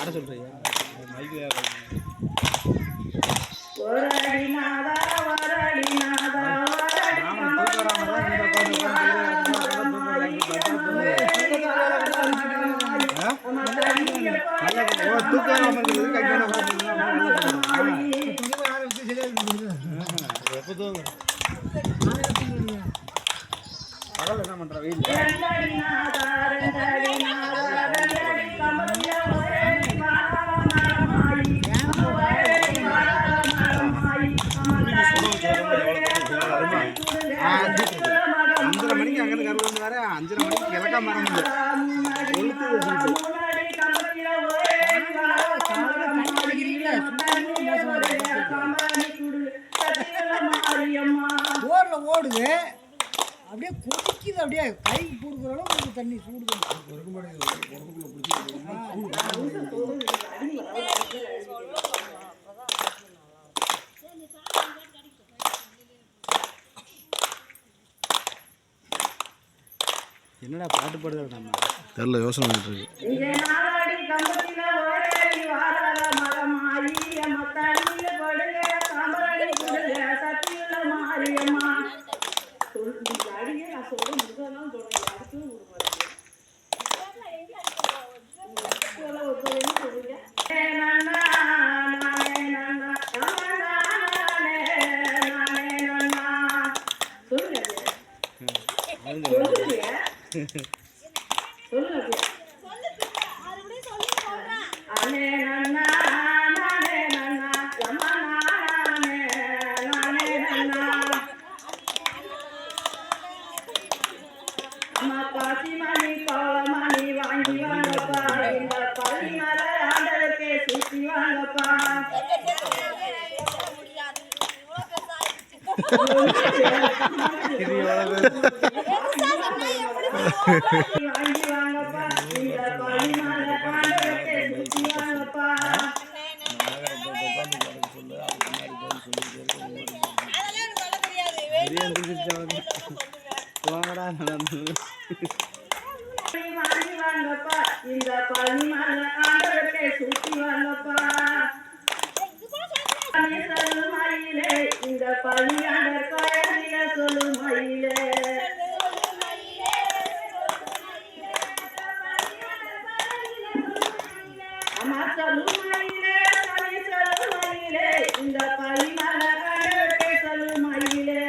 பாட சொல்றியா மைக்ல வரடி நாதா வரடி நாதா வரடி பகல் என்ன பண்ற வெயில் அஞ்சரை மணிக்கு அங்கே கருவில் வர 5:30 மணிக்கு கிழக்கா மரம் போர்ல ஓடுது அப்படியே கொதிக்குது அப்படியே கை போடுக்கிற அளவுக்கு தண்ணி சூடு என்னடா பாட்டு பாடுறது நம்ம தெரியல யோசனை பண்ணிட்டு இருக்கு போங்கடா நடந்து இந்த பழிமலை ஆண்டவர்க்கே சுத்தி வாங்கப்பா சொல்லும் மயிலே இந்த பழியாண்டர் கோயில சொல்லும் மயிலே அம்மா சொல்லும் மயிலே சொல்லும் மயிலே இந்த பழிமலை ஆண்டவர்க்கே சொல்லும் மயிலே